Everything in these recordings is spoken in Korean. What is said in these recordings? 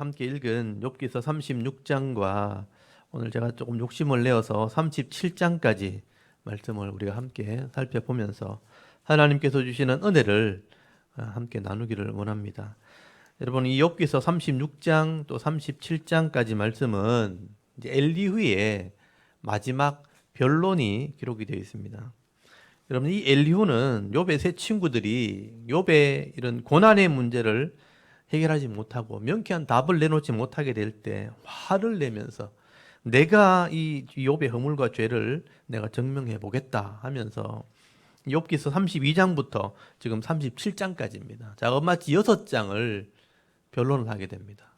함께 읽은 욥기서 36장과 오늘 제가 조금 욕심을 내어서 37장까지 말씀을 우리가 함께 살펴보면서 하나님께서 주시는 은혜를 함께 나누기를 원합니다. 여러분, 이 욥기서 36장 또 37장까지 말씀은 이제 엘리후의 마지막 변론이 기록이 되어 있습니다. 여러분, 이 엘리후는 욥의 세 친구들이 욥의 이런 고난의 문제를 해결하지 못하고 명쾌한 답을 내놓지 못하게 될 때 화를 내면서 내가 이 욥의 허물과 죄를 내가 증명해 보겠다 하면서 욥기서 32장부터 지금 37장까지입니다. 자그마치 6장을 변론을 하게 됩니다.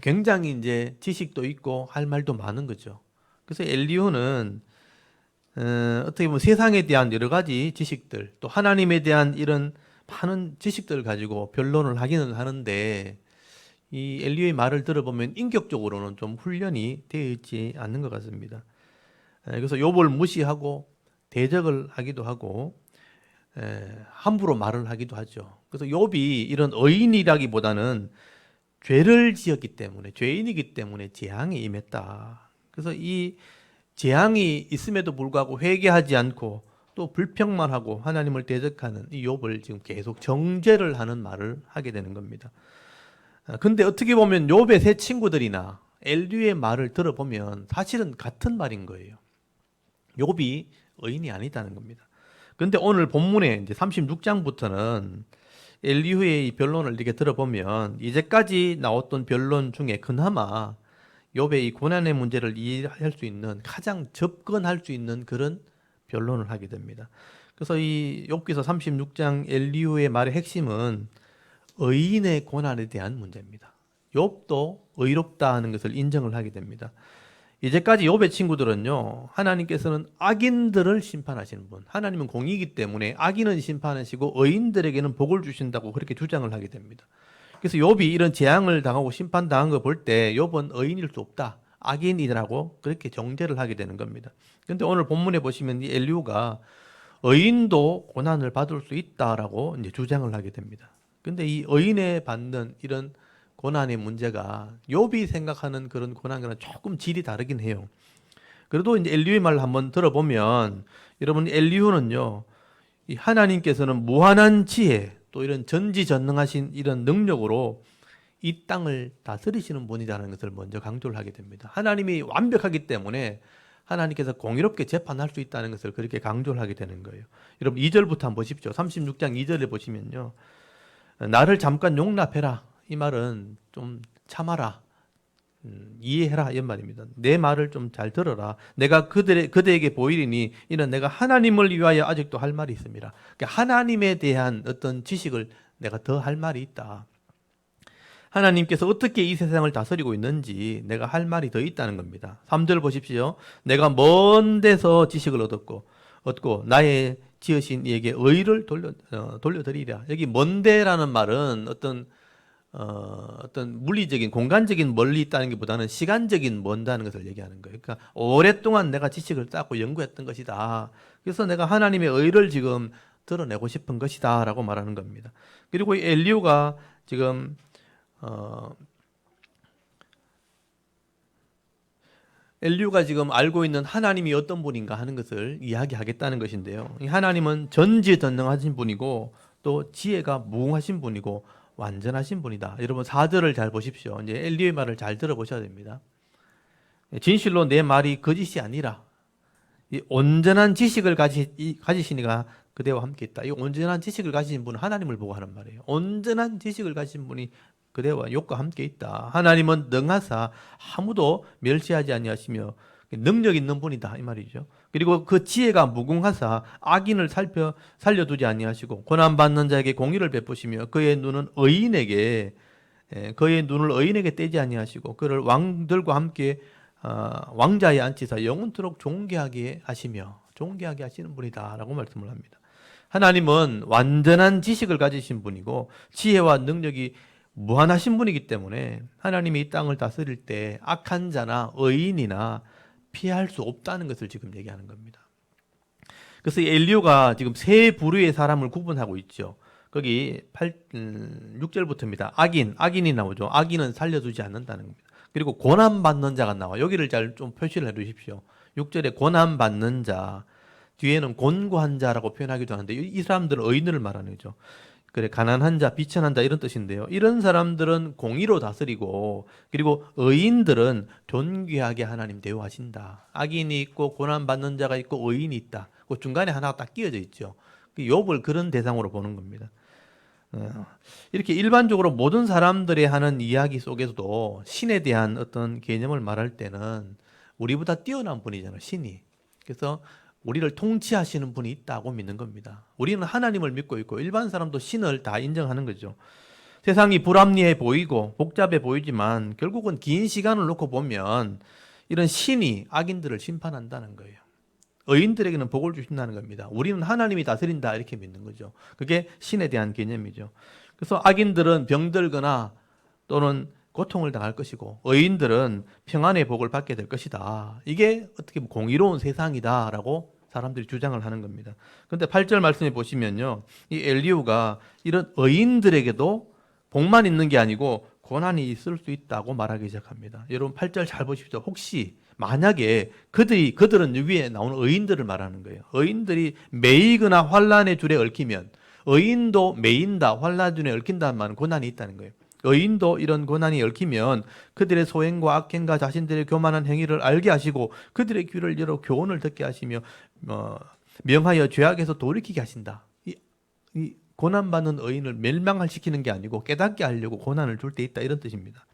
굉장히 이제 지식도 있고 할 말도 많은 거죠. 그래서 엘리후는 어떻게 보면 세상에 대한 여러 가지 지식들, 또 하나님에 대한 이런 많은 지식들을 가지고 변론을 하기는 하는데, 이 엘리후의 말을 들어보면 인격적으로는 좀 훈련이 되어 있지 않는 것 같습니다. 그래서 욥을 무시하고 대적을 하기도 하고 함부로 말을 하기도 하죠. 그래서 욥이 이런 의인이라기보다는 죄를 지었기 때문에, 죄인이기 때문에 재앙이 임했다. 그래서 이 재앙이 있음에도 불구하고 회개하지 않고 또 불평만 하고 하나님을 대적하는 이 욥을 지금 계속 정죄를 하는 말을 하게 되는 겁니다. 근데 어떻게 보면 욥의 세 친구들이나 엘리후의 말을 들어보면 사실은 같은 말인 거예요. 욥이 의인이 아니다는 겁니다. 근데 오늘 본문에 이제 36장부터는 엘리후의 이 변론을 이렇게 들어보면 이제까지 나왔던 변론 중에 그나마 욥의 이 고난의 문제를 이해할 수 있는, 가장 접근할 수 있는 그런 변론을 하게 됩니다. 그래서 이 욥기서 36장 엘리후의 말의 핵심은 의인의 고난에 대한 문제입니다. 욥도 의롭다 하는 것을 인정을 하게 됩니다. 이제까지 욥의 친구들은요, 하나님께서는 악인들을 심판하시는 분, 하나님은 공의이기 때문에 악인은 심판하시고 의인들에게는 복을 주신다고 그렇게 주장을 하게 됩니다. 그래서 욥이 이런 재앙을 당하고 심판당한 거 볼 때 욥은 의인일 수 없다, 악인이라고 그렇게 정죄를 하게 되는 겁니다. 그런데 오늘 본문에 보시면 이 엘리후가 의인도 고난을 받을 수 있다라고 이제 주장을 하게 됩니다. 근데 이 의인에 받는 이런 고난의 문제가 욥이 생각하는 그런 고난과는 조금 질이 다르긴 해요. 그래도 이제 엘리후의 말을 한번 들어보면, 여러분, 엘리후는요, 이 하나님께서는 무한한 지혜, 또 이런 전지전능하신 이런 능력으로 이 땅을 다스리시는 분이라는 것을 먼저 강조를 하게 됩니다. 하나님이 완벽하기 때문에 하나님께서 공의롭게 재판할 수 있다는 것을 그렇게 강조를 하게 되는 거예요. 여러분, 2절부터 한번 보십시오. 36장 2절에 보시면요, 나를 잠깐 용납해라. 이 말은 좀 참아라, 이해해라, 이 말입니다. 내 말을 좀 잘 들어라. 내가 그대에게 보이리니 이는 내가 하나님을 위하여 아직도 할 말이 있습니다. 그러니까 하나님에 대한 어떤 지식을 내가 더 할 말이 있다. 하나님께서 어떻게 이 세상을 다스리고 있는지 내가 할 말이 더 있다는 겁니다. 3절 보십시오. 내가 먼 데서 지식을 얻고 나의 지으신 이에게 의를 돌려드리랴. 여기 먼 데라는 말은 어떤 물리적인, 공간적인 멀리 있다는 것보다는 시간적인 먼다는 것을 얘기하는 거예요. 그러니까 오랫동안 내가 지식을 쌓고 연구했던 것이다. 그래서 내가 하나님의 의를 지금 드러내고 싶은 것이다 라고 말하는 겁니다. 그리고 이 엘리후가 지금 엘리후가 지금 알고 있는 하나님이 어떤 분인가 하는 것을 이야기하겠다는 것인데요. 이 하나님은 전지전능하신 분이고 또 지혜가 무궁하신 분이고 완전하신 분이다. 여러분, 4절을 잘 보십시오. 이제 엘리후의 말을 잘 들어보셔야 됩니다. 진실로 내 말이 거짓이 아니라 이 온전한 지식을 가지시니가 그대와 함께 있다. 이 온전한 지식을 가지신 분은 하나님을 보고 하는 말이에요. 온전한 지식을 가진 분이 그대와 욥과 함께 있다. 하나님은 능하사 아무도 멸시하지 아니하시며 능력 있는 분이다, 이 말이죠. 그리고 그 지혜가 무궁하사 악인을 살려두지 아니하시고 고난받는 자에게 공의를 베푸시며 그의 눈을 의인에게 떼지 아니하시고 그를 왕들과 함께 왕자에 앉히사 영원토록 존귀하게 하시는 분이다 라고 말씀을 합니다. 하나님은 완전한 지식을 가지신 분이고 지혜와 능력이 무한하신 분이기 때문에 하나님이 이 땅을 다스릴 때 악한 자나 의인이나 피할 수 없다는 것을 지금 얘기하는 겁니다. 그래서 엘리후가 지금 세 부류의 사람을 구분하고 있죠. 거기 6절부터입니다. 악인이 나오죠. 악인은 살려두지 않는다는 겁니다. 그리고 고난받는 자가 나와. 여기를 잘 좀 표시를 해두십시오. 6절에 고난받는 자, 뒤에는 곤고한 자라고 표현하기도 하는데 이 사람들은 의인을 말하는 거죠. 그래, 가난한 자, 비천한 자 이런 뜻인데요. 이런 사람들은 공의로 다스리고, 그리고 의인들은 존귀하게 하나님 대우하신다. 악인이 있고 고난받는 자가 있고 의인이 있다. 그 중간에 하나가 딱 끼어져 있죠. 욥을 그런 대상으로 보는 겁니다. 이렇게 일반적으로 모든 사람들이 하는 이야기 속에서도 신에 대한 어떤 개념을 말할 때는 우리보다 뛰어난 분이잖아요, 신이. 그래서 우리를 통치하시는 분이 있다고 믿는 겁니다. 우리는 하나님을 믿고 있고 일반 사람도 신을 다 인정하는 거죠. 세상이 불합리해 보이고 복잡해 보이지만 결국은 긴 시간을 놓고 보면 이런 신이 악인들을 심판한다는 거예요. 의인들에게는 복을 주신다는 겁니다. 우리는 하나님이 다스린다 이렇게 믿는 거죠. 그게 신에 대한 개념이죠. 그래서 악인들은 병들거나 또는 고통을 당할 것이고 의인들은 평안의 복을 받게 될 것이다. 이게 어떻게 보면 공의로운 세상이다라고 사람들이 주장을 하는 겁니다. 그런데 8절 말씀해 보시면요. 이 엘리후가 이런 의인들에게도 복만 있는 게 아니고 고난이 있을 수 있다고 말하기 시작합니다. 여러분 8절 잘 보십시오. 혹시 만약에 그들은 위에 나오는 의인들을 말하는 거예요. 의인들이 매이거나 환난의 줄에 얽히면 의인도 매인다, 환난 줄에 얽힌다는 말은 고난이 있다는 거예요. 의인도 이런 고난이 얽히면 그들의 소행과 악행과 자신들의 교만한 행위를 알게 하시고 그들의 귀를 열어 교훈을 듣게 하시며 명하여 죄악에서 돌이키게 하신다. 이 고난받는 의인을 멸망시키는 게 아니고 깨닫게 하려고 고난을 줄 때 있다 이런 뜻입니다.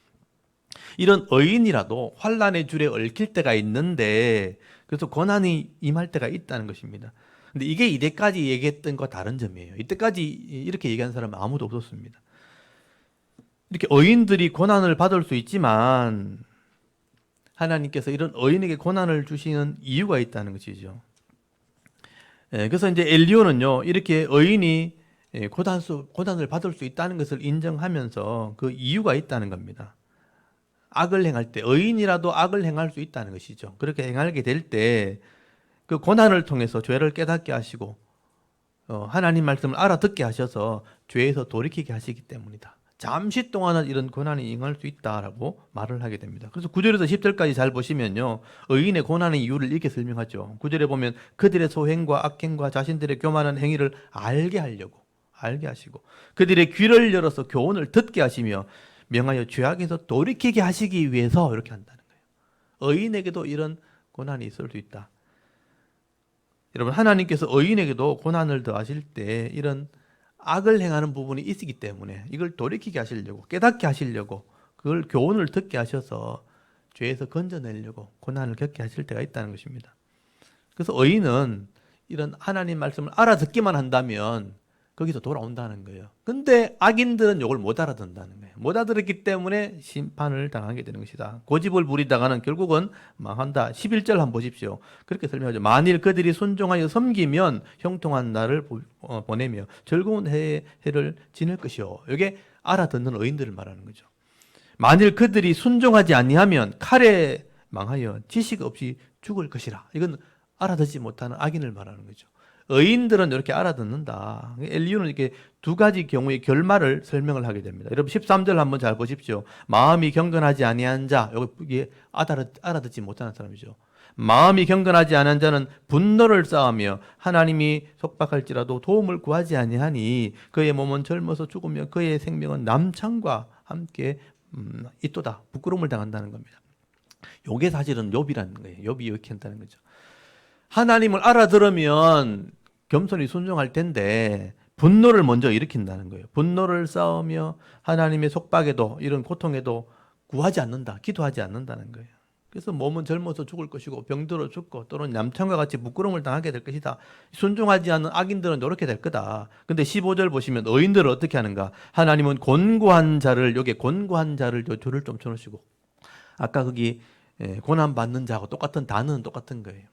이런 의인이라도 환난의 줄에 얽힐 때가 있는데 그래서 고난이 임할 때가 있다는 것입니다. 근데 이게 이때까지 얘기했던 거 다른 점이에요. 이때까지 이렇게 얘기한 사람은 아무도 없었습니다. 이렇게 의인들이 고난을 받을 수 있지만 하나님께서 이런 의인에게 고난을 주시는 이유가 있다는 것이죠. 그래서 이제 엘리야는요 이렇게 의인이 고난을 받을 수 있다는 것을 인정하면서 그 이유가 있다는 겁니다. 악을 행할 때 의인이라도 악을 행할 수 있다는 것이죠. 그렇게 행하게 될 때 그 고난을 통해서 죄를 깨닫게 하시고 하나님 말씀을 알아듣게 하셔서 죄에서 돌이키게 하시기 때문이다. 잠시 동안은 이런 고난이 임할 수 있다라고 말을 하게 됩니다. 그래서 9절에서 10절까지 잘 보시면요. 의인의 고난의 이유를 이렇게 설명하죠. 9절에 보면 그들의 소행과 악행과 자신들의 교만한 행위를 알게 하시고 그들의 귀를 열어서 교훈을 듣게 하시며 명하여 죄악에서 돌이키게 하시기 위해서 이렇게 한다는 거예요. 의인에게도 이런 고난이 있을 수 있다. 여러분 하나님께서 의인에게도 고난을 더하실 때 이런 악을 행하는 부분이 있기 때문에 이걸 돌이키게 하시려고 깨닫게 하시려고 그걸 교훈을 듣게 하셔서 죄에서 건져내려고 고난을 겪게 하실 때가 있다는 것입니다. 그래서 의인은 이런 하나님 말씀을 알아듣기만 한다면 거기서 돌아온다는 거예요. 근데 악인들은 이걸 못 알아듣는다는 거예요. 못 알아듣기 때문에 심판을 당하게 되는 것이다. 고집을 부리다가는 결국은 망한다. 11절 한번 보십시오. 그렇게 설명하죠. 만일 그들이 순종하여 섬기면 형통한 날을 보내며 즐거운 해를 지낼 것이요. 이게 알아듣는 의인들을 말하는 거죠. 만일 그들이 순종하지 아니하면 칼에 망하여 지식 없이 죽을 것이라. 이건 알아듣지 못하는 악인을 말하는 거죠. 의인들은 이렇게 알아듣는다. 엘리야는 이렇게 두 가지 경우의 결말을 설명을 하게 됩니다. 여러분 13절 한번 잘 보십시오. 마음이 경건하지 아니한 자, 이게 알아듣지 못하는 사람이죠. 마음이 경건하지 않은 자는 분노를 쌓으며 하나님이 속박할지라도 도움을 구하지 아니하니 그의 몸은 젊어서 죽으며 그의 생명은 남창과 함께 있도다. 부끄러움을 당한다는 겁니다. 이게 사실은 욥이라는 거예요. 욥이 이렇게 한다는 거죠. 하나님을 알아들으면 겸손히 순종할 텐데 분노를 먼저 일으킨다는 거예요. 분노를 쌓으며 하나님의 속박에도 이런 고통에도 구하지 않는다. 기도하지 않는다는 거예요. 그래서 몸은 젊어서 죽을 것이고 병들어 죽고 또는 얌창과 같이 부끄러움을 당하게 될 것이다. 순종하지 않는 악인들은 이렇게 될 거다. 근데 15절 보시면 의인들은 어떻게 하는가? 하나님은 곤고한 자를 여기 곤고한 자를 줄을 좀 쳐놓으시고 아까 거기 고난받는 자하고 똑같은 단어는 똑같은 거예요.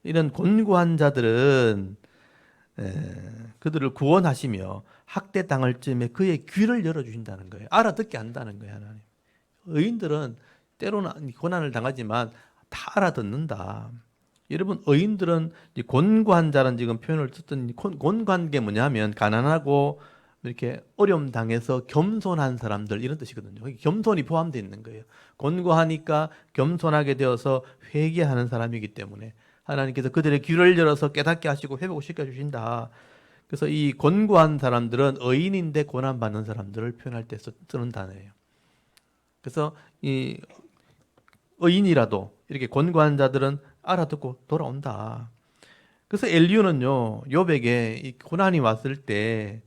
이런 곤고한 자들은 그들을 구원하시며 학대 당할 쯤에 그의 귀를 열어주신다는 거예요. 알아듣게 한다는 거예요. 하나님. 의인들은 때로는 고난을 당하지만 다 알아듣는다. 여러분 의인들은 곤고한 자는 지금 표현을 썼던 곤고한 게 뭐냐면 가난하고 이렇게 어려움 당해서 겸손한 사람들 이런 뜻이거든요. 겸손이 포함되어 있는 거예요. 곤고하니까 겸손하게 되어서 회개하는 사람이기 때문에 하나님께서 그들의 귀를 열어서 깨닫게 하시고 회복시켜 주신다. 그래서 이 곤고한 사람들은 의인인데 고난받는 사람들을 표현할 때 쓰는 단어예요. 그래서 이 의인이라도 이렇게 곤고한 자들은 알아듣고 돌아온다. 그래서 엘리후는요, 욥에게 이 고난이 왔을 때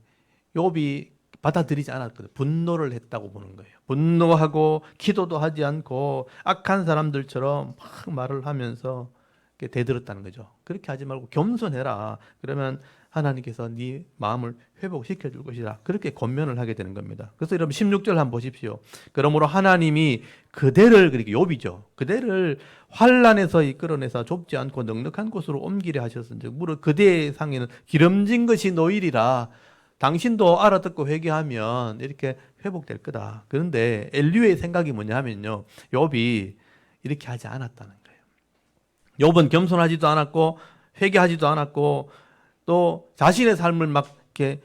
욥이 받아들이지 않았거든요. 분노를 했다고 보는 거예요. 분노하고 기도도 하지 않고 악한 사람들처럼 막 말을 하면서 대들었다는 거죠. 그렇게 하지 말고 겸손해라. 그러면 하나님께서 네 마음을 회복시켜 줄 것이다. 그렇게 권면을 하게 되는 겁니다. 그래서 여러분 16절 한번 보십시오. 그러므로 하나님이 그대를, 그렇게 욥이죠, 그대를 환난에서 이끌어내서 좁지 않고 넉넉한 곳으로 옮기려 하셨은즉 무릇 그대의 상에는 기름진 것이 놓이리라. 당신도 알아듣고 회개하면 이렇게 회복될 거다. 그런데 엘리후의 생각이 뭐냐 하면요, 욥이 이렇게 하지 않았다는 거예요. 욥은 겸손하지도 않았고 회개하지도 않았고 또 자신의 삶을 막 이렇게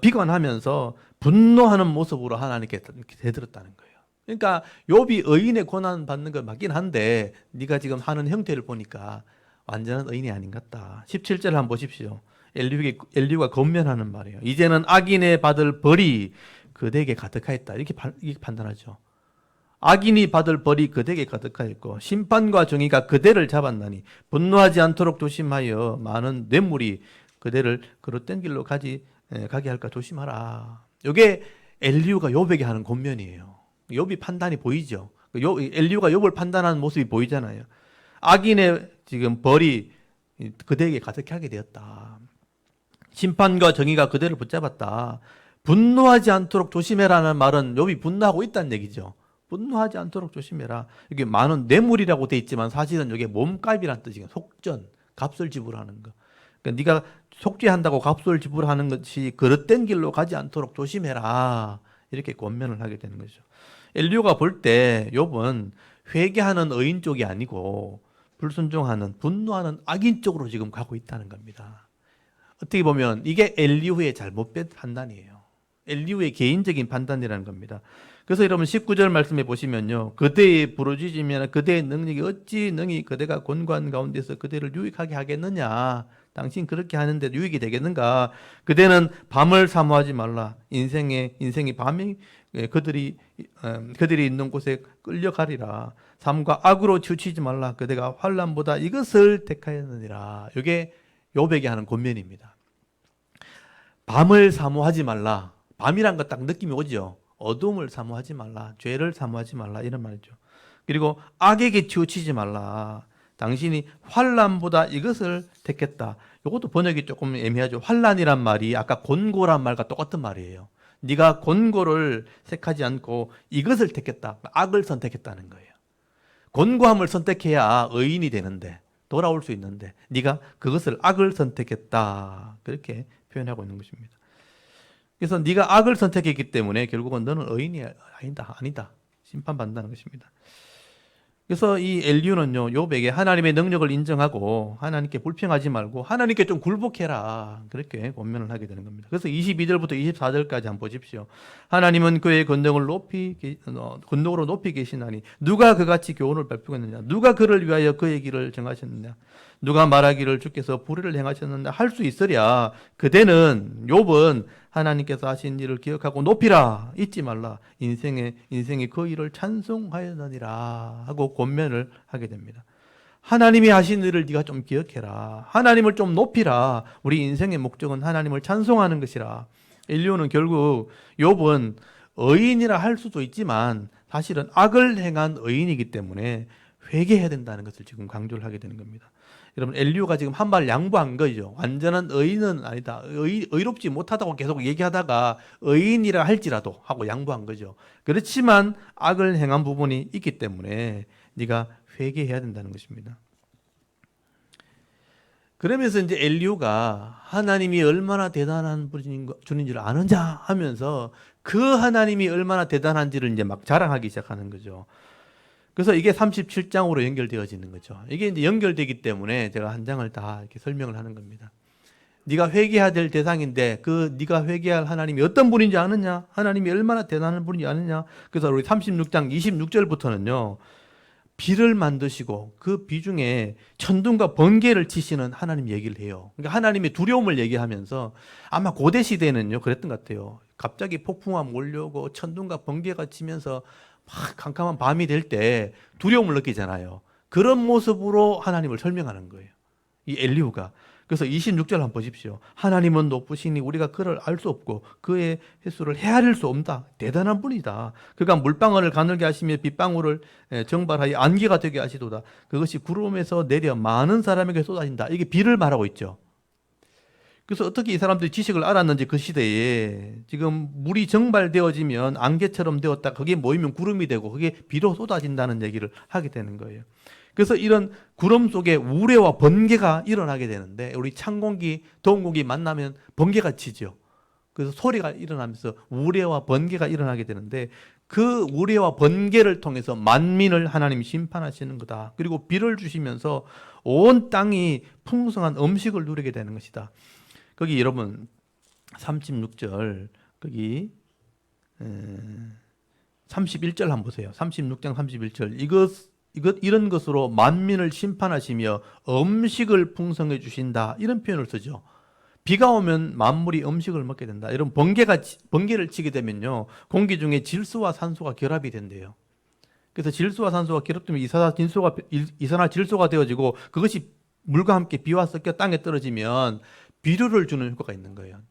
비관하면서 분노하는 모습으로 하나님께 대들었다는 거예요. 그러니까 욥이 의인의 고난 받는 걸 맞긴 한데 네가 지금 하는 형태를 보니까 완전한 의인이 아닌 것 같다. 17절 한번 보십시오. 엘리후가 권면하는 말이에요. 이제는 악인의 받을 벌이 그대에게 가득하였다. 이렇게 판단하죠. 악인이 받을 벌이 그대에게 가득하였고 심판과 정의가 그대를 잡았나니 분노하지 않도록 조심하여 많은 뇌물이 그대를 그릇된 길로 가게 할까 조심하라. 이게 엘리후가 욥에게 하는 권면이에요. 욥이 판단이 보이죠. 엘리후가 욥을 판단하는 모습이 보이잖아요. 악인의 지금 벌이 그대에게 가득하게 되었다. 심판과 정의가 그대를 붙잡았다. 분노하지 않도록 조심해라는 말은 욥이 분노하고 있다는 얘기죠. 분노하지 않도록 조심해라. 이게 많은 뇌물이라고 돼 있지만 사실은 이게 몸값이라는 뜻이에요. 속전, 값을 지불하는 거. 그러니까 네가 속죄한다고 값을 지불하는 것이 그릇된 길로 가지 않도록 조심해라. 이렇게 권면을 하게 되는 거죠. 엘리후가 볼 때 욥은 회개하는 의인 쪽이 아니고 불순종하는, 분노하는 악인 쪽으로 지금 가고 있다는 겁니다. 어떻게 보면 이게 엘리후의 잘못된 판단이에요. 엘리후의 개인적인 판단이라는 겁니다. 그래서 여러분 19절 말씀해 보시면요, 그대의 부르짖으면 그대의 능력이 어찌 능히 그대가 곤고한 가운데서 그대를 유익하게 하겠느냐. 당신 그렇게 하는데 유익이 되겠는가. 그대는 밤을 사모하지 말라. 인생이 밤이 그들이 있는 곳에 끌려가리라. 삶과 악으로 치우치지 말라. 그대가 환난보다 이것을 택하였느니라. 이게 욥에게 하는 권면입니다. 밤을 사모하지 말라. 밤이란 거 딱 느낌이 오죠. 어둠을 사모하지 말라. 죄를 사모하지 말라. 이런 말이죠. 그리고 악에게 치우치지 말라. 당신이 환난보다 이것을 택했다. 이것도 번역이 조금 애매하죠. 환난이란 말이 아까 곤고란 말과 똑같은 말이에요. 네가 곤고를 택하지 않고 이것을 택했다. 악을 선택했다는 거예요. 곤고함을 선택해야 의인이 되는데, 돌아올 수 있는데 네가 그것을 악을 선택했다. 그렇게 표현하고 있는 것입니다. 그래서 네가 악을 선택했기 때문에 결국은 너는 의인이 아니다. 심판받는다는 것입니다. 그래서 이 엘리후는요, 욥에게 하나님의 능력을 인정하고 하나님께 불평하지 말고 하나님께 좀 굴복해라. 그렇게 권면을 하게 되는 겁니다. 그래서 22절부터 24절까지 한번 보십시오. 하나님은 그의 권능으로 높이 계시나니 누가 그같이 교훈을 베푸겠느냐. 누가 그를 위하여 그의 길을 정하셨느냐. 누가 말하기를 주께서 불의를 행하셨는데 할 수 있으랴. 그대는 욥은 하나님께서 하신 일을 기억하고 높이라. 잊지 말라. 인생이 그 일을 찬송하였느니라 하고 권면을 하게 됩니다. 하나님이 하신 일을 네가 좀 기억해라. 하나님을 좀 높이라. 우리 인생의 목적은 하나님을 찬송하는 것이라. 엘리후는 결국 욥은 의인이라 할 수도 있지만 사실은 악을 행한 의인이기 때문에 회개해야 된다는 것을 지금 강조를 하게 되는 겁니다. 여러분, 엘리후가 지금 한 발 양보한 거죠. 완전한 의인은 아니다. 의롭지 못하다고 계속 얘기하다가 의인이라 할지라도 하고 양보한 거죠. 그렇지만 악을 행한 부분이 있기 때문에 네가 회개해야 된다는 것입니다. 그러면서 이제 엘리후가 하나님이 얼마나 대단한 분인지를 아는 자 하면서 그 하나님이 얼마나 대단한지를 이제 막 자랑하기 시작하는 거죠. 그래서 이게 37장으로 연결되어지는 거죠. 이게 이제 연결되기 때문에 제가 한 장을 다 이렇게 설명을 하는 겁니다. 네가 회개해야 될 대상인데 그 네가 회개할 하나님이 어떤 분인지 아느냐? 하나님이 얼마나 대단한 분인지 아느냐? 그래서 우리 36장 26절부터는요. 비를 만드시고 그 비 중에 천둥과 번개를 치시는 하나님 얘기를 해요. 그러니까 하나님의 두려움을 얘기하면서 아마 고대 시대는요 그랬던 것 같아요. 갑자기 폭풍우가 몰려오고 천둥과 번개가 치면서 막 캄캄한 밤이 될 때 두려움을 느끼잖아요. 그런 모습으로 하나님을 설명하는 거예요. 이 엘리후가. 그래서 26절 한번 보십시오. 하나님은 높으시니 우리가 그를 알 수 없고 그의 횟수를 헤아릴 수 없다. 대단한 분이다. 그가 물방울을 가늘게 하시며 빗방울을 정발하여 안개가 되게 하시도다. 그것이 구름에서 내려 많은 사람에게 쏟아진다. 이게 비를 말하고 있죠. 그래서 어떻게 이 사람들이 지식을 알았는지 그 시대에 지금 물이 정발되어지면 안개처럼 되었다. 그게 모이면 구름이 되고 그게 비로 쏟아진다는 얘기를 하게 되는 거예요. 그래서 이런 구름 속에 우레와 번개가 일어나게 되는데 우리 찬 공기, 더운 공기 만나면 번개가 치죠. 그래서 소리가 일어나면서 우레와 번개가 일어나게 되는데 그 우레와 번개를 통해서 만민을 하나님이 심판하시는 거다. 그리고 비를 주시면서 온 땅이 풍성한 음식을 누리게 되는 것이다. 거기 여러분 36절 거기 31절 한번 보세요. 36장 31절 이런 것으로 만민을 심판하시며 음식을 풍성해 주신다. 이런 표현을 쓰죠. 비가 오면 만물이 음식을 먹게 된다. 여러분 번개를 치게 되면요. 공기 중에 질소와 산소가 결합이 된대요. 그래서 질소와 산소가 결합되면 이산화질소가 되어지고 그것이 물과 함께 비와 섞여 땅에 떨어지면 비료를 주는 효과가 있는 거예요.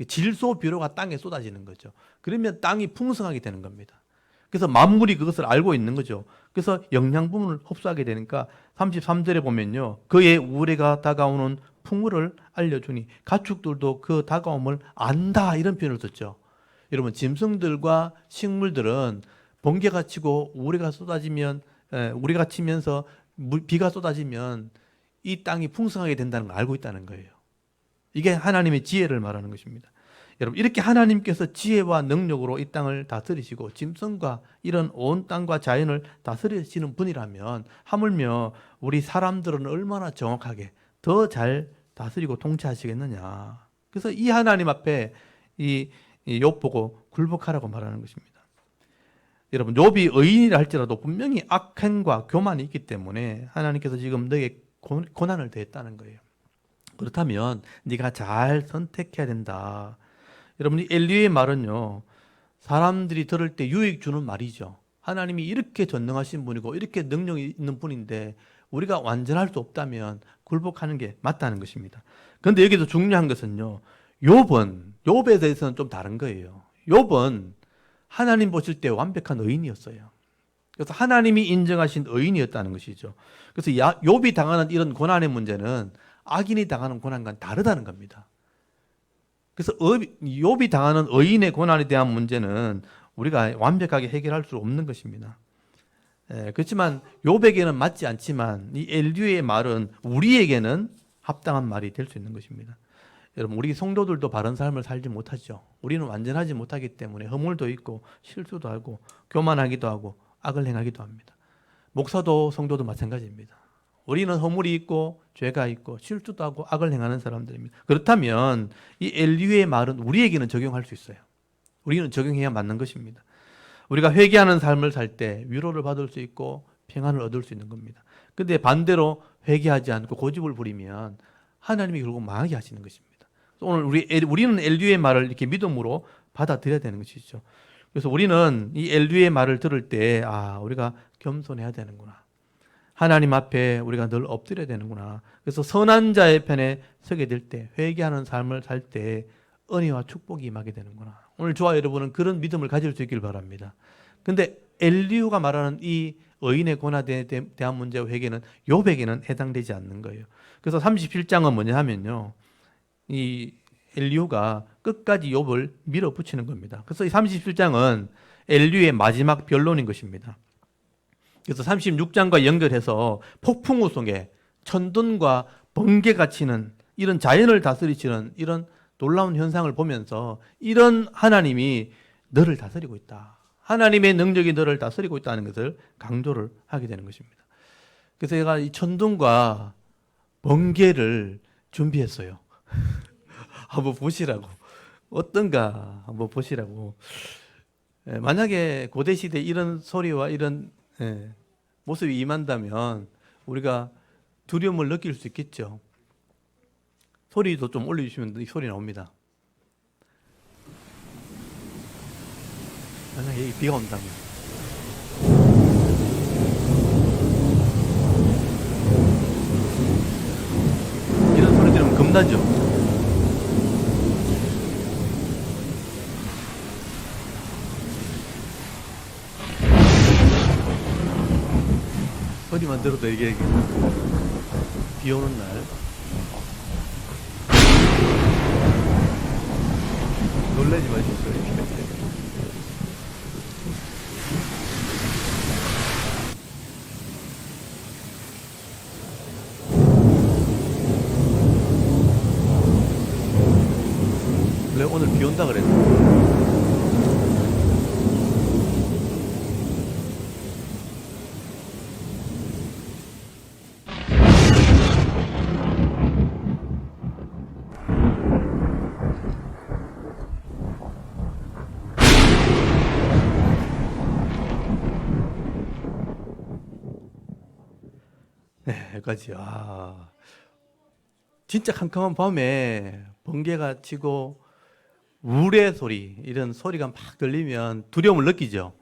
질소 비료가 땅에 쏟아지는 거죠. 그러면 땅이 풍성하게 되는 겁니다. 그래서 만물이 그것을 알고 있는 거죠. 그래서 영양분을 흡수하게 되니까 33절에 보면요. 그의 우레가 다가오는 풍우를 알려주니 가축들도 그 다가옴을 안다. 이런 표현을 썼죠. 여러분 짐승들과 식물들은 번개가 치고 우레가 치면서 비가 쏟아지면 이 땅이 풍성하게 된다는 걸 알고 있다는 거예요. 이게 하나님의 지혜를 말하는 것입니다. 여러분 이렇게 하나님께서 지혜와 능력으로 이 땅을 다스리시고 짐승과 이런 온 땅과 자연을 다스리시는 분이라면 하물며 우리 사람들은 얼마나 정확하게 더 잘 다스리고 통치하시겠느냐. 그래서 이 하나님 앞에 이 욥 보고 굴복하라고 말하는 것입니다. 여러분 욥이 의인이라 할지라도 분명히 악행과 교만이 있기 때문에 하나님께서 지금 너에게 고난을 더했다는 거예요. 그렇다면 네가 잘 선택해야 된다. 여러분 이 엘리의 말은요. 사람들이 들을 때 유익 주는 말이죠. 하나님이 이렇게 전능하신 분이고 이렇게 능력이 있는 분인데 우리가 완전할 수 없다면 굴복하는 게 맞다는 것입니다. 그런데 여기서 중요한 것은요. 욥에 대해서는 좀 다른 거예요. 욥은 하나님 보실 때 완벽한 의인이었어요. 그래서 하나님이 인정하신 의인이었다는 것이죠. 그래서 욥이 당하는 이런 고난의 문제는 악인이 당하는 고난과는 다르다는 겁니다. 그래서 욥이 당하는 의인의 고난에 대한 문제는 우리가 완벽하게 해결할 수 없는 것입니다. 그렇지만 욥에게는 맞지 않지만 이 엘리후의 말은 우리에게는 합당한 말이 될 수 있는 것입니다. 여러분 우리 성도들도 바른 삶을 살지 못하죠. 우리는 완전하지 못하기 때문에 허물도 있고 실수도 하고 교만하기도 하고 악을 행하기도 합니다. 목사도 성도도 마찬가지입니다. 우리는 허물이 있고 죄가 있고 실수도 하고 악을 행하는 사람들입니다. 그렇다면 이 엘리후의 말은 우리에게는 적용할 수 있어요. 우리는 적용해야 맞는 것입니다. 우리가 회개하는 삶을 살 때 위로를 받을 수 있고 평안을 얻을 수 있는 겁니다. 그런데 반대로 회개하지 않고 고집을 부리면 하나님이 결국 망하게 하시는 것입니다. 오늘 우리는 엘리후의 말을 이렇게 믿음으로 받아들여야 되는 것이죠. 그래서 우리는 이 엘리후의 말을 들을 때 우리가 겸손해야 되는구나. 하나님 앞에 우리가 늘 엎드려야 되는구나. 그래서 선한 자의 편에 서게 될 때, 회개하는 삶을 살 때 은혜와 축복이 임하게 되는구나. 오늘 저와 여러분은 그런 믿음을 가질 수 있길 바랍니다. 그런데 엘리후가 말하는 이 의인의 고난에 대한 문제와 회개는 욥에게는 해당되지 않는 거예요. 그래서 37장은 뭐냐 하면요. 이 엘리후가 끝까지 욥을 밀어붙이는 겁니다. 그래서 이 37장은 엘리후의 마지막 변론인 것입니다. 그래서 36장과 연결해서 폭풍우 속에 천둥과 번개가 치는 이런 자연을 다스리시는 이런 놀라운 현상을 보면서 이런 하나님이 너를 다스리고 있다. 하나님의 능력이 너를 다스리고 있다는 것을 강조를 하게 되는 것입니다. 그래서 제가 이 천둥과 번개를 준비했어요. 한번 보시라고. 어떤가 한번 보시라고. 만약에 고대 시대 이런 소리와 이런 모습이 임한다면 우리가 두려움을 느낄 수 있겠죠. 소리도 좀 올려주시면 이 소리 나옵니다. 만약에 여기 비가 온다면. 이런 소리 들으면 겁나죠. 소리만 들어도 이게 비 오는 날 놀라지 마십시오. 이렇게. 원래 오늘 비 온다 그랬는데 여기까지. 진짜 캄캄한 밤에 번개가 치고 우레 소리, 이런 소리가 막 들리면 두려움을 느끼죠.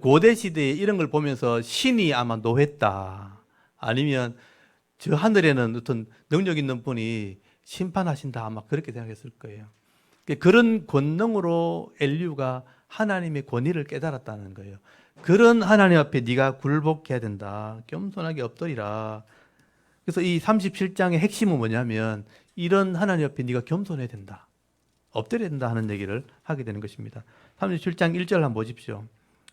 고대 시대에 이런 걸 보면서 신이 아마 노했다, 아니면 저 하늘에는 어떤 능력 있는 분이 심판하신다, 아마 그렇게 생각했을 거예요. 그런 권능으로 엘리후가 하나님의 권위를 깨달았다는 거예요. 그런 하나님 앞에 네가 굴복해야 된다, 겸손하게 엎드리라. 그래서 이 37장의 핵심은 뭐냐면 이런 하나님 앞에 네가 겸손해야 된다, 엎드려야 된다 하는 얘기를 하게 되는 것입니다. 37장 1절 한번 보십시오.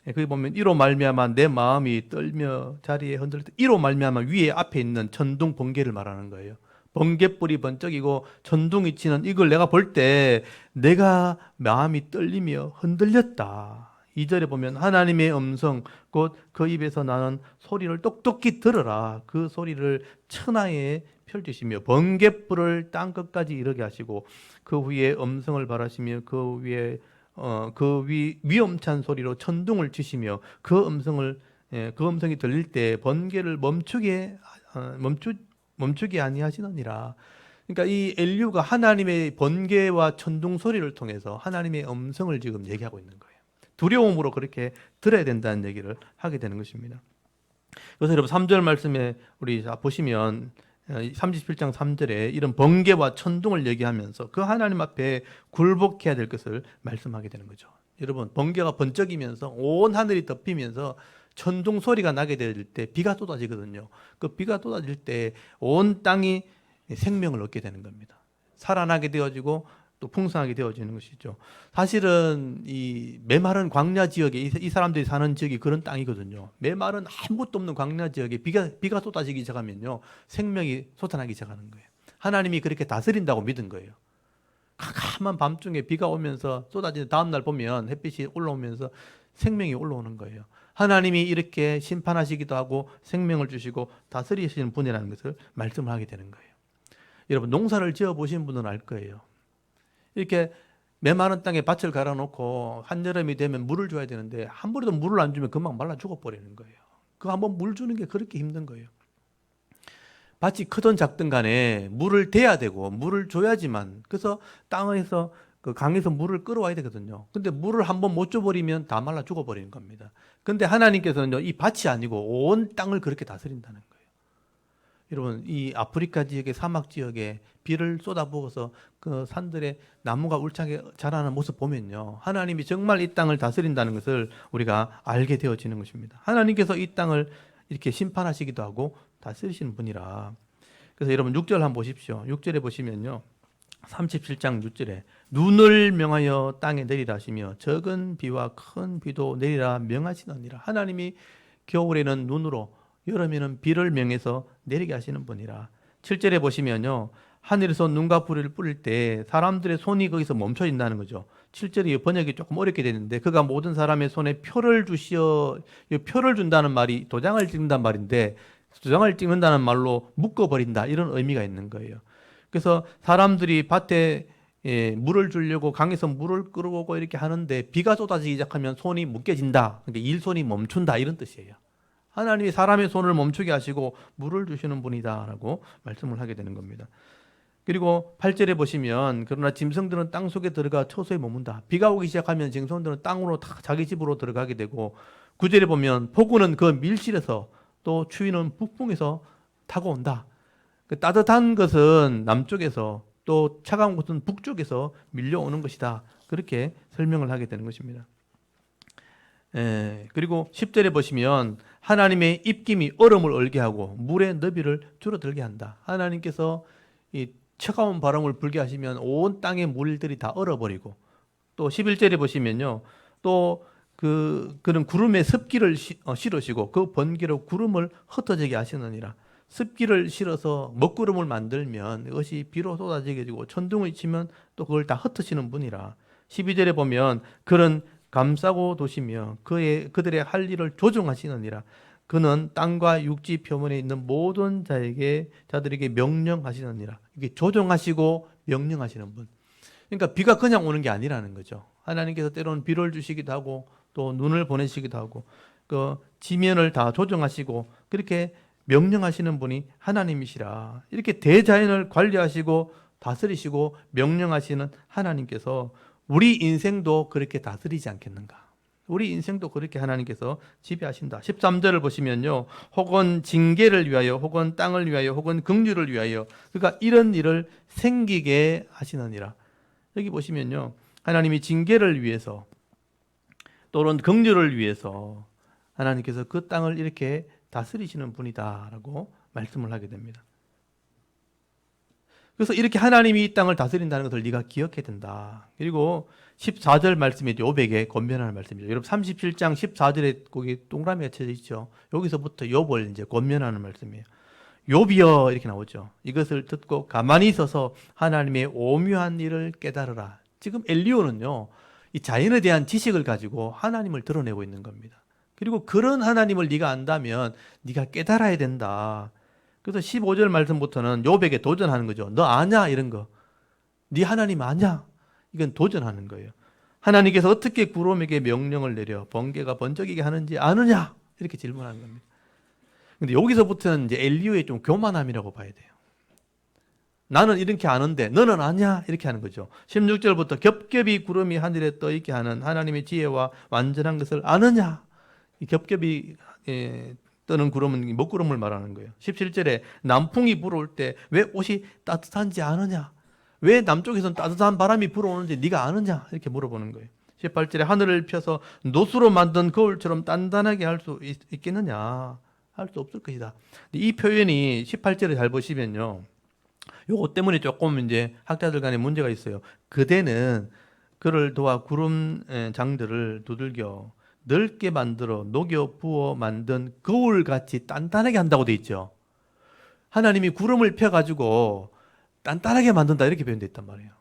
거기 보면 이로 말미암아 내 마음이 떨며 자리에 흔들릴 때, 이로 말미암아 위에 앞에 있는 천둥 번개를 말하는 거예요. 번개불이 번쩍이고 천둥이 치는 이걸 내가 볼 때 내가 마음이 떨리며 흔들렸다. 2절에 보면 하나님의 음성 곧 그 입에서 나는 소리를 똑똑히 들으라. 그 소리를 천하에 펼치시며 번갯불을 땅 끝까지 이르게 하시고 그 위에 음성을 발하시며 그 위에 위험찬 소리로 천둥을 치시며 그 음성이 들릴 때 번개를 멈추게 아니하시느니라. 그러니까 이 엘리후가 하나님의 번개와 천둥 소리를 통해서 하나님의 음성을 지금 얘기하고 있는 거예요. 두려움으로 그렇게 들어야 된다는 얘기를 하게 되는 것입니다. 그래서 여러분 3절 말씀에 우리 보시면 37장 3절에 이런 번개와 천둥을 얘기하면서 그 하나님 앞에 굴복해야 될 것을 말씀하게 되는 거죠. 여러분, 번개가 번쩍이면서 온 하늘이 덮이면서 천둥 소리가 나게 될 때 비가 쏟아지거든요. 그 비가 쏟아질 때 온 땅이 생명을 얻게 되는 겁니다. 살아나게 되어지고 또 풍성하게 되어지는 것이죠. 사실은 이 메마른 광야 지역에 이 사람들이 사는 지역이 그런 땅이거든요. 메마른 아무것도 없는 광야 지역에 비가 쏟아지기 시작하면요, 생명이 솟아나기 시작하는 거예요. 하나님이 그렇게 다스린다고 믿은 거예요. 캄캄한 밤중에 비가 오면서 쏟아지는 다음 날 보면 햇빛이 올라오면서 생명이 올라오는 거예요. 하나님이 이렇게 심판하시기도 하고 생명을 주시고 다스리시는 분이라는 것을 말씀을 하게 되는 거예요. 여러분, 농사를 지어 보신 분은 알 거예요. 이렇게 메마른 땅에 밭을 갈아놓고 한여름이 되면 물을 줘야 되는데 한 번에도 물을 안 주면 금방 말라 죽어버리는 거예요. 그 한번 물 주는 게 그렇게 힘든 거예요. 밭이 크든 작든 간에 물을 대야 되고 물을 줘야지만, 그래서 땅에서 그 강에서 물을 끌어와야 되거든요. 근데 물을 한번 못 줘버리면 다 말라 죽어버리는 겁니다. 근데 하나님께서는요, 이 밭이 아니고 온 땅을 그렇게 다스린다는 거예요. 여러분, 이 아프리카 지역의 사막 지역에 비를 쏟아부어서 그 산들의 나무가 울창하게 자라는 모습 보면요, 하나님이 정말 이 땅을 다스린다는 것을 우리가 알게 되어지는 것입니다. 하나님께서 이 땅을 이렇게 심판하시기도 하고 다스리시는 분이라. 그래서 여러분 6절 한번 보십시오. 6절에 보시면요, 37장 6절에 눈을 명하여 땅에 내리라 하시며 적은 비와 큰 비도 내리라 명하시느니라. 하나님이 겨울에는 눈으로, 여름에는 비를 명해서 내리게 하시는 분이라. 7절에 보시면요, 하늘에서 눈과 불을 뿌릴 때 사람들의 손이 거기서 멈춰진다는 거죠. 7절이 번역이 조금 어렵게 되는데, 그가 모든 사람의 손에 표를 주시어, 표를 준다는 말이 도장을 찍는다는 말인데, 도장을 찍는다는 말로 묶어버린다, 이런 의미가 있는 거예요. 그래서 사람들이 밭에 물을 주려고 강에서 물을 끌어오고 이렇게 하는데 비가 쏟아지기 시작하면 손이 묶여진다. 그러니까 일손이 멈춘다 이런 뜻이에요. 하나님이 사람의 손을 멈추게 하시고 물을 주시는 분이다라고 말씀을 하게 되는 겁니다. 그리고 8절에 보시면 그러나 짐승들은 땅 속에 들어가 처소에 머문다. 비가 오기 시작하면 짐승들은 땅으로 다 자기 집으로 들어가게 되고 9절에 보면 폭우는 그 밀실에서 또 추위는 북풍에서 타고 온다. 그 따뜻한 것은 남쪽에서 또 차가운 것은 북쪽에서 밀려오는 것이다. 그렇게 설명을 하게 되는 것입니다. 그리고 10절에 보시면 하나님의 입김이 얼음을 얼게 하고 물의 너비를 줄어들게 한다. 하나님께서 이 차가운 바람을 불게 하시면 온 땅의 물들이 다 얼어버리고 또 11절에 보시면요. 또 그런 구름에 습기를 실으시고 그 번개로 구름을 흩어지게 하시느니라. 습기를 실어서 먹구름을 만들면 이것이 비로 쏟아지게 되고 천둥을 치면 또 그걸 다 흩으시는 분이라. 12절에 보면 그런 감싸고 도시며 그들의 할 일을 조종하시느니라. 그는 땅과 육지 표면에 있는 모든 자들에게 명령하시느니라. 이게 조종하시고 명령하시는 분. 그러니까 비가 그냥 오는 게 아니라는 거죠. 하나님께서 때로는 비를 주시기도 하고 또 눈을 보내시기도 하고 그 지면을 다 조정하시고 그렇게 명령하시는 분이 하나님이시라. 이렇게 대자연을 관리하시고 다스리시고 명령하시는 하나님께서 우리 인생도 그렇게 다스리지 않겠는가? 우리 인생도 그렇게 하나님께서 지배하신다. 13절을 보시면요. 혹은 징계를 위하여 혹은 땅을 위하여 혹은 긍휼을 위하여 그러니까 이런 일을 생기게 하시느니라. 여기 보시면요. 하나님이 징계를 위해서 또는 긍휼을 위해서 하나님께서 그 땅을 이렇게 다스리시는 분이다라고 말씀을 하게 됩니다. 그래서 이렇게 하나님이 이 땅을 다스린다는 것을 네가 기억해야 된다. 그리고 14절 말씀이 요백에 권면하는 말씀이죠. 여러분 37장 14절에 거기 동그라미가 쳐져 있죠. 여기서부터 욥을 이제 권면하는 말씀이에요. 욥이여 이렇게 나오죠. 이것을 듣고 가만히 있어서 하나님의 오묘한 일을 깨달으라. 지금 엘리오는요. 이 자연에 대한 지식을 가지고 하나님을 드러내고 있는 겁니다. 그리고 그런 하나님을 네가 안다면 네가 깨달아야 된다. 그래서 15절 말씀부터는 욥에게 도전하는 거죠. 너 아냐? 이런 거. 네 하나님 아냐? 이건 도전하는 거예요. 하나님께서 어떻게 구름에게 명령을 내려 번개가 번쩍이게 하는지 아느냐? 이렇게 질문하는 겁니다. 근데 여기서부터는 이제 엘리오의 좀 교만함이라고 봐야 돼요. 나는 이렇게 아는데 너는 아냐? 이렇게 하는 거죠. 16절부터 겹겹이 구름이 하늘에 떠 있게 하는 하나님의 지혜와 완전한 것을 아느냐? 이 겹겹이 떠는 구름은 먹구름을 말하는 거예요. 17절에 남풍이 불어올 때 왜 옷이 따뜻한지 아느냐? 왜 남쪽에서는 따뜻한 바람이 불어오는지 네가 아느냐? 이렇게 물어보는 거예요. 18절에 하늘을 펴서 노수로 만든 거울처럼 단단하게 할 수 있겠느냐? 할 수 없을 것이다. 이 표현이 18절에 잘 보시면요. 요거 때문에 조금 이제 학자들 간에 문제가 있어요. 그대는 그를 도와 구름 장들을 두들겨 넓게 만들어 녹여 부어 만든 거울같이 단단하게 한다고 돼 있죠. 하나님이 구름을 펴가지고 단단하게 만든다 이렇게 표현되어 있단 말이에요.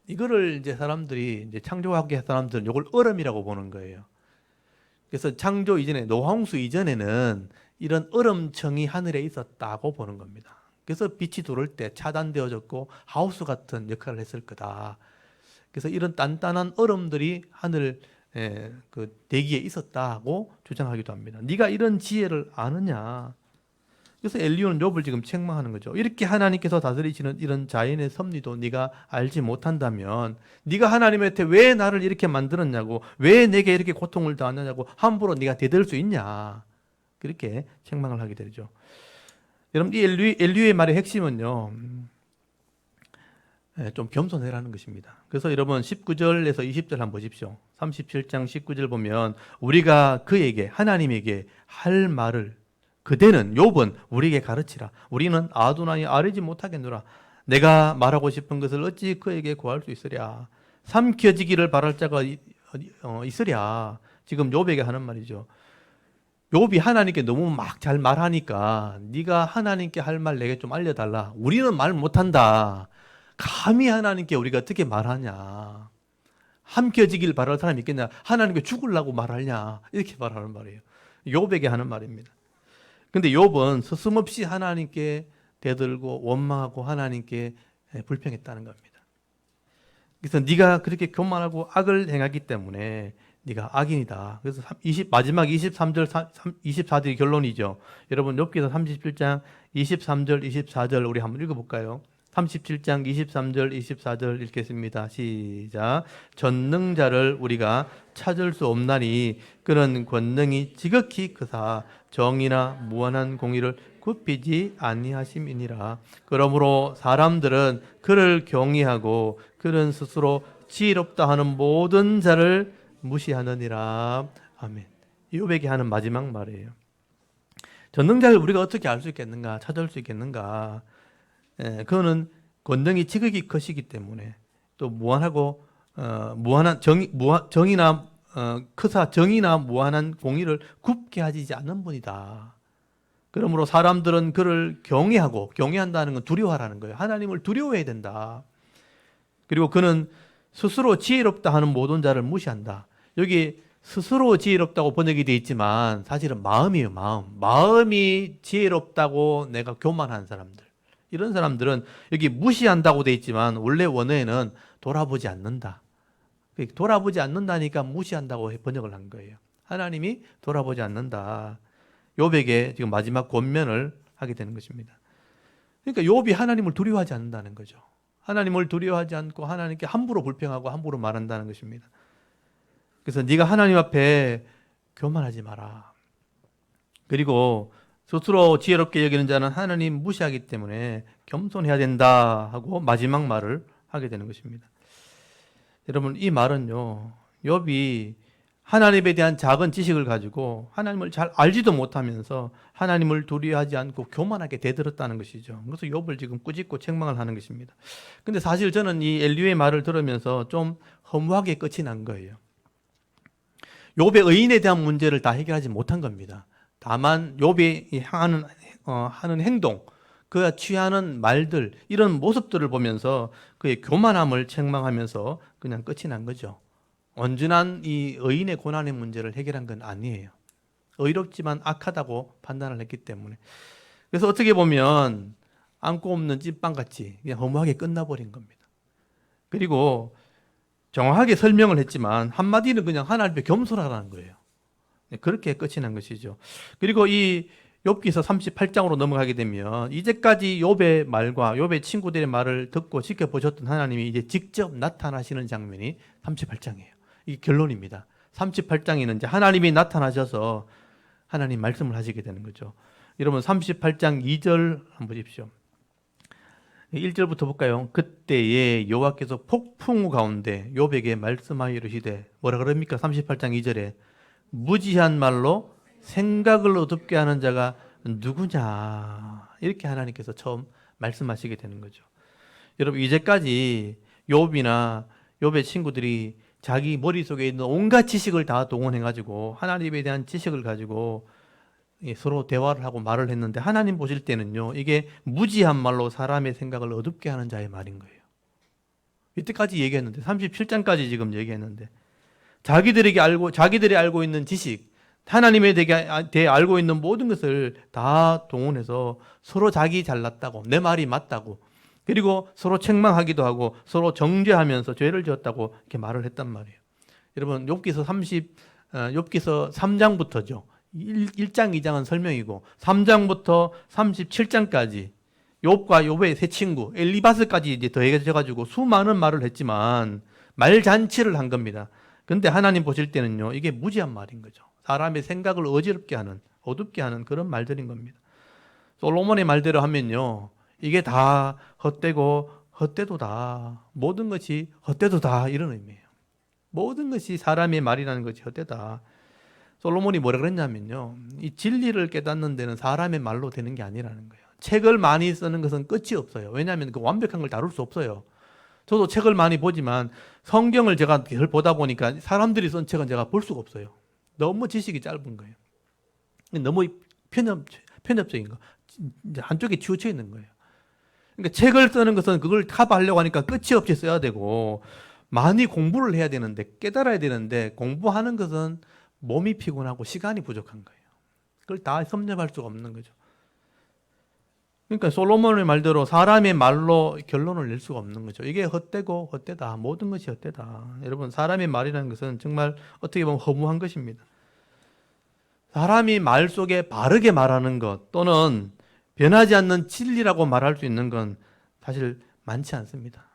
이거를 이제 사람들이 이제 창조학의 사람들은 이걸 얼음이라고 보는 거예요. 그래서 창조 이전에 노홍수 이전에는 이런 얼음층이 하늘에 있었다고 보는 겁니다. 그래서 빛이 들어올 때 차단되어졌고 하우스 같은 역할을 했을 거다. 그래서 이런 단단한 얼음들이 하늘 그 대기에 있었다고 주장하기도 합니다. 네가 이런 지혜를 아느냐? 그래서 엘리오는 욥을 지금 책망하는 거죠. 이렇게 하나님께서 다스리시는 이런 자연의 섭리도 네가 알지 못한다면 네가 하나님한테 왜 나를 이렇게 만들었냐고 왜 내게 이렇게 고통을 당하느냐고 함부로 네가 대들 수 있냐? 그렇게 책망을 하게 되죠. 여러분 이 엘리오의 말의 핵심은요. 좀 겸손해라는 것입니다. 그래서 여러분 19절에서 20절 한번 보십시오. 37장 19절 보면 우리가 그에게 하나님에게 할 말을 그대는 욥은 우리에게 가르치라. 우리는 아도나이 아뢰지 못하겠노라. 내가 말하고 싶은 것을 어찌 그에게 구할 수 있으랴. 삼켜지기를 바랄 자가 있으랴. 지금 욥에게 하는 말이죠. 욥이 하나님께 너무 막 잘 말하니까 네가 하나님께 할 말 내게 좀 알려달라. 우리는 말 못한다. 감히 하나님께 우리가 어떻게 말하냐. 함켜지길 바랄 사람이 있겠냐. 하나님께 죽으려고 말하냐. 이렇게 말하는 말이에요. 욥에게 하는 말입니다. 근데 욥은 서슴없이 하나님께 대들고 원망하고 하나님께 불평했다는 겁니다. 그래서 네가 그렇게 교만하고 악을 행하기 때문에 네가 악인이다. 그래서 마지막 23절, 24절이 결론이죠. 여러분 욥기서 37장 23절, 24절 우리 한번 읽어볼까요? 37장 23절, 24절 읽겠습니다. 시작. 전능자를 우리가 찾을 수 없나니 그런 권능이 지극히 크사 정의나 무한한 공의를 굽히지 아니하심이니라. 그러므로 사람들은 그를 경외하고 그는 스스로 지혜롭다 하는 모든 자를 무시하느니라. 아멘. 욥에게 하는 마지막 말이에요. 전능자를 우리가 어떻게 알 수 있겠는가? 찾을 수 있겠는가? 그거는 권능이 지극히 크시기 때문에 또 무한하고 무한한 정의나 크사 정의나 무한한 공의를 굽게 하지 않는 분이다. 그러므로 사람들은 그를 경외한다는 건 두려워하라는 거예요. 하나님을 두려워해야 된다. 그리고 그는 스스로 지혜롭다 하는 모든 자를 무시한다. 여기 스스로 지혜롭다고 번역이 되어 있지만 사실은 마음이에요. 마음이 지혜롭다고 내가 교만한 사람들. 이런 사람들은 여기 무시한다고 되어 있지만 원래 원어에는 돌아보지 않는다. 돌아보지 않는다니까 무시한다고 번역을 한 거예요. 하나님이 돌아보지 않는다. 욥에게 지금 마지막 권면을 하게 되는 것입니다. 그러니까 욥이 하나님을 두려워하지 않는다는 거죠. 하나님을 두려워하지 않고 하나님께 함부로 불평하고 함부로 말한다는 것입니다. 그래서 네가 하나님 앞에 교만하지 마라. 그리고 스스로 지혜롭게 여기는 자는 하나님 무시하기 때문에 겸손해야 된다 하고 마지막 말을 하게 되는 것입니다. 여러분 이 말은요, 욥이 하나님에 대한 작은 지식을 가지고 하나님을 잘 알지도 못하면서 하나님을 두려워하지 않고 교만하게 대들었다는 것이죠. 그래서 욥을 지금 꾸짖고 책망을 하는 것입니다. 근데 사실 저는 이 엘리후의 말을 들으면서 좀 허무하게 끝이 난 거예요. 욥의 의인에 대한 문제를 다 해결하지 못한 겁니다. 다만 욥이 하는 행동, 그가 취하는 말들, 이런 모습들을 보면서 그의 교만함을 책망하면서 그냥 끝이 난 거죠. 온전한 이 의인의 고난의 문제를 해결한 건 아니에요. 의롭지만 악하다고 판단을 했기 때문에. 그래서 어떻게 보면 안고 없는 찐빵같이 그냥 허무하게 끝나버린 겁니다. 그리고 정확하게 설명을 했지만 한마디는 그냥 하나님 앞에 겸손하라는 거예요. 그렇게 끝이 난 것이죠. 그리고 이 욥기서 38장으로 넘어가게 되면 이제까지 욥의 말과 욥의 친구들의 말을 듣고 지켜보셨던 하나님이 이제 직접 나타나시는 장면이 38장이에요. 이 결론입니다. 38장에는 이제 하나님이 나타나셔서 하나님 말씀을 하시게 되는 거죠. 여러분 38장 2절 한번 보십시오. 1절부터 볼까요? 그때에 여호와께서 폭풍우 가운데 욥에게 말씀하여 이르시되 뭐라 그럽니까? 38장 2절에 무지한 말로 생각을 어둡게 하는 자가 누구냐, 이렇게 하나님께서 처음 말씀하시게 되는 거죠. 여러분 이제까지 욥이나 욥의 친구들이 자기 머릿속에 있는 온갖 지식을 다 동원해가지고 하나님에 대한 지식을 가지고 서로 대화를 하고 말을 했는데 하나님 보실 때는요, 이게 무지한 말로 사람의 생각을 어둡게 하는 자의 말인 거예요. 이때까지 얘기했는데 37장까지 지금 얘기했는데 자기들이 알고 있는 지식, 하나님에 대해 알고 있는 모든 것을 다 동원해서 서로 자기 잘났다고, 내 말이 맞다고, 그리고 서로 책망하기도 하고 서로 정죄하면서 죄를 지었다고 이렇게 말을 했단 말이에요. 여러분 욥기서 3장부터죠. 1장, 2장은 설명이고 3장부터 37장까지 욥과 욥의 세 친구 엘리바스까지 이제 더해져 가지고 수많은 말을 했지만 말잔치를 한 겁니다. 근데 하나님 보실 때는요, 이게 무지한 말인 거죠. 사람의 생각을 어지럽게 하는, 어둡게 하는 그런 말들인 겁니다. 솔로몬의 말대로 하면요, 이게 다 헛되고 헛되도다. 모든 것이 헛되도다, 이런 의미예요. 모든 것이 사람의 말이라는 것이 헛되다. 솔로몬이 뭐라 그랬냐면요, 이 진리를 깨닫는 데는 사람의 말로 되는 게 아니라는 거예요. 책을 많이 쓰는 것은 끝이 없어요. 왜냐하면 그 완벽한 걸 다룰 수 없어요. 저도 책을 많이 보지만 성경을 제가 보다 보니까 사람들이 쓴 책은 제가 볼 수가 없어요. 너무 지식이 짧은 거예요. 너무 편협적인 거. 이제 한쪽에 치우쳐 있는 거예요. 그러니까 책을 쓰는 것은 그걸 커버하려고 하니까 끝이 없이 써야 되고 많이 공부를 해야 되는데, 깨달아야 되는데 공부하는 것은 몸이 피곤하고 시간이 부족한 거예요. 그걸 다 섭렵할 수가 없는 거죠. 그러니까 솔로몬의 말대로 사람의 말로 결론을 낼 수가 없는 거죠. 이게 헛되고 헛되다. 모든 것이 헛되다. 여러분, 사람의 말이라는 것은 정말 어떻게 보면 허무한 것입니다. 사람이 말 속에 바르게 말하는 것 또는 변하지 않는 진리라고 말할 수 있는 건 사실 많지 않습니다.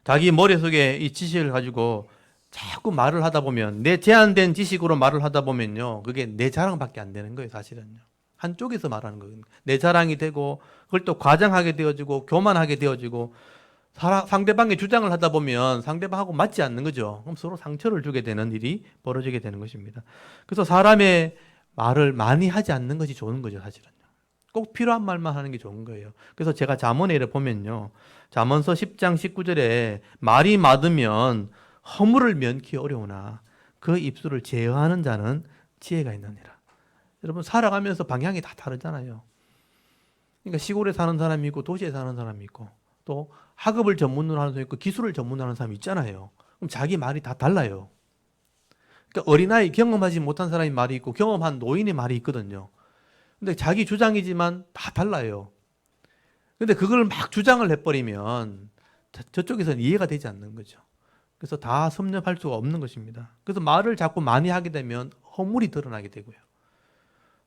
자기 머릿속에 이 지식을 가지고 자꾸 말을 하다 보면, 내 제한된 지식으로 말을 하다 보면요, 그게 내 자랑밖에 안 되는 거예요. 사실은요. 한쪽에서 말하는 거예요. 내 자랑이 되고 그걸 또 과장하게 되어지고 교만하게 되어지고, 상대방의 주장을 하다 보면 상대방하고 맞지 않는 거죠. 그럼 서로 상처를 주게 되는 일이 벌어지게 되는 것입니다. 그래서 사람의 말을 많이 하지 않는 것이 좋은 거죠. 사실은요. 꼭 필요한 말만 하는 게 좋은 거예요. 그래서 제가 잠언에 보면요, 잠언서 10장 19절에 말이 많으면 허물을 면키 어려우나 그 입술을 제어하는 자는 지혜가 있느니라. 여러분, 살아가면서 방향이 다 다르잖아요. 그러니까 시골에 사는 사람이 있고 도시에 사는 사람이 있고 또 학업을 전문으로 하는 사람이 있고 기술을 전문으로 하는 사람이 있잖아요. 그럼 자기 말이 다 달라요. 그러니까 어린아이, 경험하지 못한 사람이 말이 있고 경험한 노인의 말이 있거든요. 근데 자기 주장이지만 다 달라요. 근데 그걸 막 주장을 해버리면 저쪽에서는 이해가 되지 않는 거죠. 그래서 다 섭렵할 수가 없는 것입니다. 그래서 말을 자꾸 많이 하게 되면 허물이 드러나게 되고요.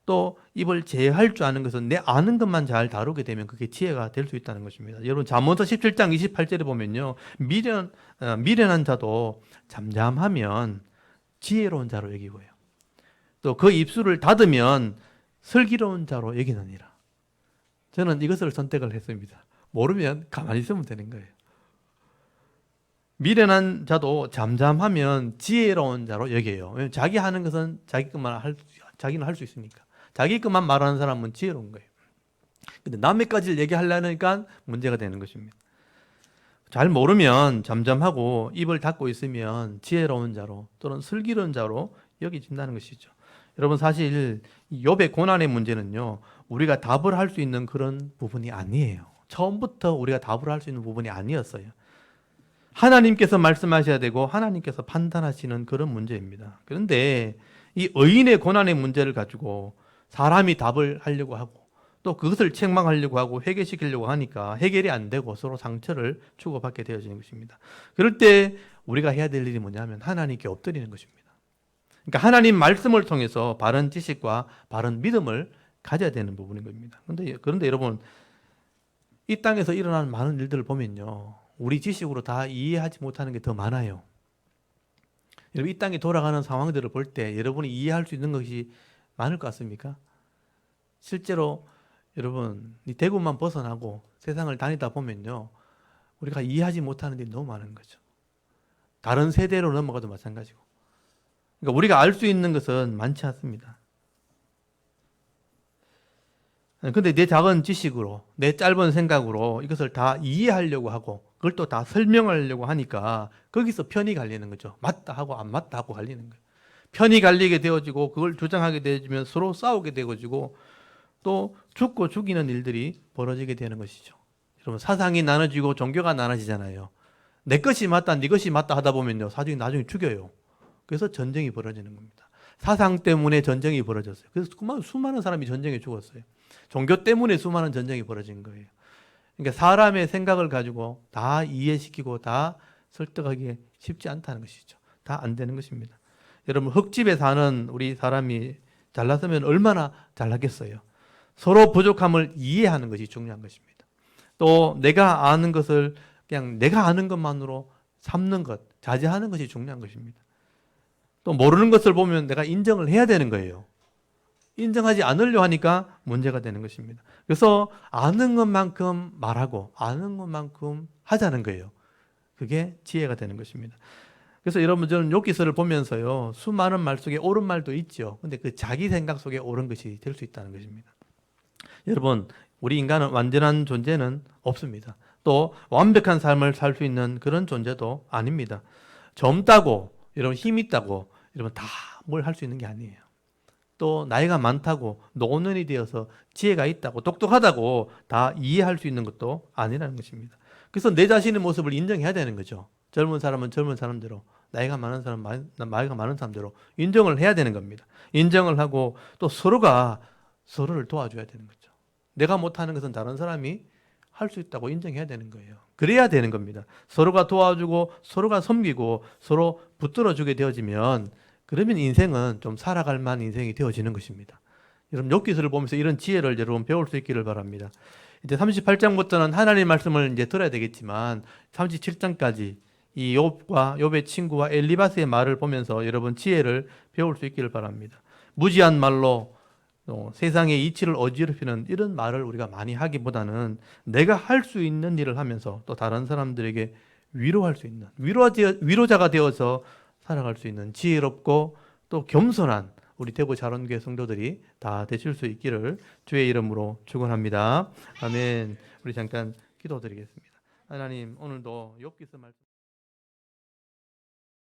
또 입을 제어할 줄 아는 것은 내 아는 것만 잘 다루게 되면 그게 지혜가 될 수 있다는 것입니다. 여러분, 잠언서 17장 28절에 보면요, 미련한 자도 잠잠하면 지혜로운 자로 여기고요, 또 그 입술을 닫으면 슬기로운 자로 여기느니라. 저는 이것을 선택을 했습니다. 모르면 가만히 있으면 되는 거예요. 미련한 자도 잠잠하면 지혜로운 자로 여겨요. 왜냐하면 자기 하는 것은 자기는 할 수 있으니까. 자기 것만 말하는 사람은 지혜로운 거예요. 근데 남의 까지를 얘기하려니까 문제가 되는 것입니다. 잘 모르면 잠잠하고 입을 닫고 있으면 지혜로운 자로 또는 슬기로운 자로 여겨진다는 것이죠. 여러분, 사실 욥의 고난의 문제는요, 우리가 답을 할 수 있는 그런 부분이 아니에요. 처음부터 우리가 답을 할 수 있는 부분이 아니었어요. 하나님께서 말씀하셔야 되고 하나님께서 판단하시는 그런 문제입니다. 그런데 이 의인의 고난의 문제를 가지고 사람이 답을 하려고 하고 또 그것을 책망하려고 하고 해결시키려고 하니까 해결이 안 되고 서로 상처를 주고받게 되어지는 것입니다. 그럴 때 우리가 해야 될 일이 뭐냐면 하나님께 엎드리는 것입니다. 그러니까 하나님 말씀을 통해서 바른 지식과 바른 믿음을 가져야 되는 부분인 겁니다. 그런데 여러분, 이 땅에서 일어나는 많은 일들을 보면요, 우리 지식으로 다 이해하지 못하는 게 더 많아요. 여러분, 이 땅이 돌아가는 상황들을 볼 때 여러분이 이해할 수 있는 것이 많을 것 같습니까? 실제로 여러분, 이 대구만 벗어나고 세상을 다니다 보면요, 우리가 이해하지 못하는 일이 너무 많은 거죠. 다른 세대로 넘어가도 마찬가지고. 그러니까 우리가 알 수 있는 것은 많지 않습니다. 근데 내 작은 지식으로, 내 짧은 생각으로 이것을 다 이해하려고 하고 그걸 또 다 설명하려고 하니까 거기서 편이 갈리는 거죠. 맞다 하고 안 맞다 하고 갈리는 거예요. 편이 갈리게 되어지고 그걸 주장하게 되어지면 서로 싸우게 되어지고 또 죽고 죽이는 일들이 벌어지게 되는 것이죠. 여러분, 사상이 나눠지고 종교가 나눠지잖아요. 내 것이 맞다, 네 것이 맞다 하다 보면요, 나중에 죽여요. 그래서 전쟁이 벌어지는 겁니다. 사상 때문에 전쟁이 벌어졌어요. 그래서 수많은 사람이 전쟁에 죽었어요. 종교 때문에 수많은 전쟁이 벌어진 거예요. 그러니까 사람의 생각을 가지고 다 이해시키고 다 설득하기 쉽지 않다는 것이죠. 다 안 되는 것입니다. 여러분, 흙집에 사는 우리 사람이 잘났으면 얼마나 잘났겠어요. 서로 부족함을 이해하는 것이 중요한 것입니다. 또 내가 아는 것을 그냥 내가 아는 것만으로 삼는 것, 자제하는 것이 중요한 것입니다. 또 모르는 것을 보면 내가 인정을 해야 되는 거예요. 인정하지 않으려 하니까 문제가 되는 것입니다. 그래서 아는 것만큼 말하고 아는 것만큼 하자는 거예요. 그게 지혜가 되는 것입니다. 그래서 여러분, 저는 욥기서를 보면서요, 수많은 말 속에 옳은 말도 있죠. 근데 그 자기 생각 속에 옳은 것이 될 수 있다는 것입니다. 여러분, 우리 인간은 완전한 존재는 없습니다. 또 완벽한 삶을 살 수 있는 그런 존재도 아닙니다. 젊다고 여러분, 힘 있다고 여러분 다 뭘 할 수 있는 게 아니에요. 또 나이가 많다고 노년이 되어서 지혜가 있다고 똑똑하다고 다 이해할 수 있는 것도 아니라는 것입니다. 그래서 내 자신의 모습을 인정해야 되는 거죠. 젊은 사람은 젊은 사람대로, 나이가 많은 사람은 나이가 많은 사람대로 인정을 해야 되는 겁니다. 인정을 하고 또 서로가 서로를 도와줘야 되는 거죠. 내가 못하는 것은 다른 사람이 할 수 있다고 인정해야 되는 거예요. 그래야 되는 겁니다. 서로가 도와주고 서로가 섬기고 서로 붙들어주게 되어지면 그러면 인생은 좀 살아갈 만한 인생이 되어지는 것입니다. 여러분 욥기서를 보면서 이런 지혜를 여러분 배울 수 있기를 바랍니다. 이제 38장부터는 하나님 말씀을 이제 들어야 되겠지만 37장까지 이 욥과 욥의 친구와 엘리바스의 말을 보면서 여러분 지혜를 배울 수 있기를 바랍니다. 무지한 말로 세상의 이치를 어지럽히는 이런 말을 우리가 많이 하기보다는 내가 할 수 있는 일을 하면서 또 다른 사람들에게 위로할 수 있는 위로자가 되어서 살아갈 수 있는 지혜롭고 또 겸손한 우리 대구 자론교회 성도들이 다 되실 수 있기를 주의 이름으로 축원합니다. 아멘. 우리 잠깐 기도드리겠습니다. 하나님 오늘도 욥기서 말씀